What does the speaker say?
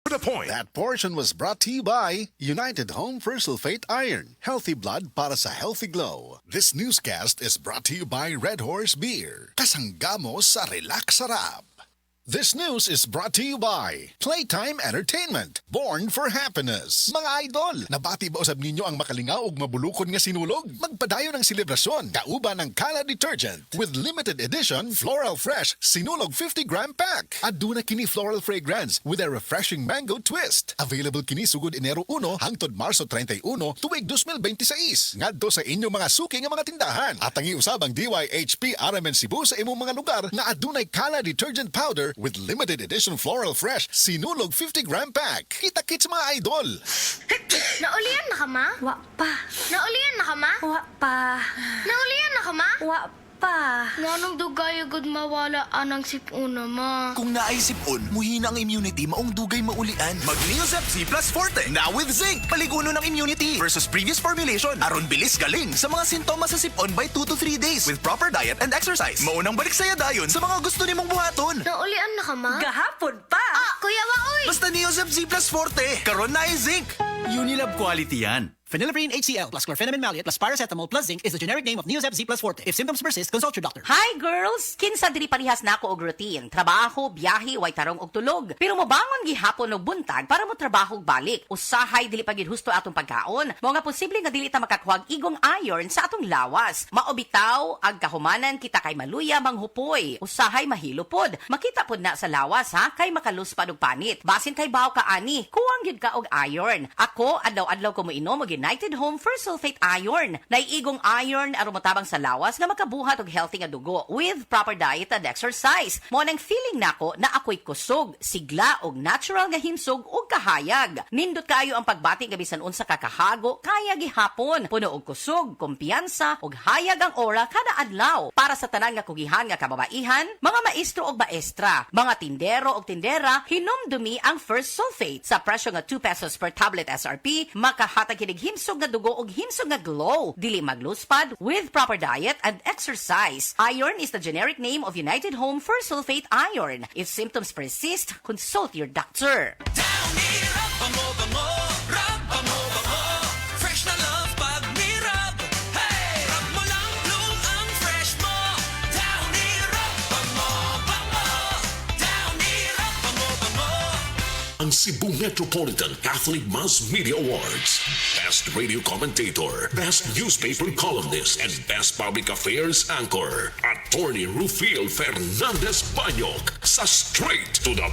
To the point. That portion was brought to you by United Home for Sulfate Iron. Healthy blood para sa healthy glow. This newscast is brought to you by Red Horse Beer. Kasanggamo sa relax sarap. This news is brought to you by Playtime Entertainment, born for happiness. Mga idol, nabati ba usab ninyo ang makalingaw ug mabulukon nga sinulog? Magpadayon ng selebrasyon, kauban ng Kala Detergent with limited edition Floral Fresh Sinulog 50-gram pack. Aduna kini floral fragrance with a refreshing mango twist. Available kini sugod Enero 1 hangtod Marso 31 tuig 2026. Ngadto sa inyong mga suki nga mga tindahan. At ang iusab ang DYHP RMN Cebu sa imong mga lugar nga adunay Kala Detergent Powder with limited edition Floral Fresh Sinulog 50-gram pack. Kita-kits mga idol. Naulian na ka, ma? Wa pa. Naulian na ka, ma? Wa pa. Naulian na ka, ma? Wa pa. Nanong dugay agad mawala anang sipuna, ma? Kung naisip on, muhina ang immunity, maong dugay maulian. Mag-Neosep Z Plus Forte, now with zinc. Paliguno ng immunity versus previous formulation. Aron bilis galing sa mga sintomas sa sipon by 2 to 3 days with proper diet and exercise. Maunang balik saya dayon sa mga gusto nimong buhaton. Naulian na ka, ma? Gahapon pa. Kuya Waoy! Basta Neosep Z Plus Forte, karon na ay zinc. Unilab quality yan. Phenylephrine HCl plus chlorpheniramine maleate plus paracetamol plus zinc is the generic name of Neosep Z Plus Forte. If symptoms persist, consult your doctor. Hi girls! Kinsa diri parihas nako og routine. Trabaho, biyahe, way tarong og tulog. Pero mobangon gihapon og buntag para mo trabaho og balik. Usahay dili pagid husto atong pagkaon. Mao nga posible nga dili ta makakuha og igong iron sa atong lawas. Maobitaw ag kahumanan kita kay maluya manghupoy. Usahay mahilo pod. Makita pod na sa lawas ha kay makalus pa og panit. Basin kay baw ka ani, kuwang gyud ka og iron. Ako adlaw-adlaw ko moinom og United Home for Sulfate Iron. Naiigong iron aron motabang sa lawas nga makabuhat og healthy nga dugo with proper diet and exercise. Mo nang feeling nako na ako'y kusog, sigla og natural nga himsog og kahayag. Nindot kaayo ang pagbati nga bisan unsa ka kahago kaya gihapon. Puno og kusog, kumpiyansa og hayag ang aura kada adlaw. Para sa tanan nga kugihan nga kababaihan, mga maestro og maestra, mga tindero og tindera, hinumdumi ang First Sulfate sa presyo nga 2 pesos per tablet SRP, makahatag kinig himsog nga dugo og himsog nga glow. Dili magluspad with proper diet and exercise. Iron is the generic name of United Home for Sulfate Iron. If symptoms persist, consult your doctor. Down here, bango, bango, rub, bango, bango. Fresh na love pag ni-rub. Hey! Rub mo lang, bloom ang fresh mo. Down here, bango, bango. Down here, bango, bango. Ang Cebu Metropolitan Catholic Mass Media Awards. Best Radio Commentator, Best Newspaper Columnist, and Best Public Affairs Anchor. Attorney Rufiel Fernandez Banyok sa Straight to the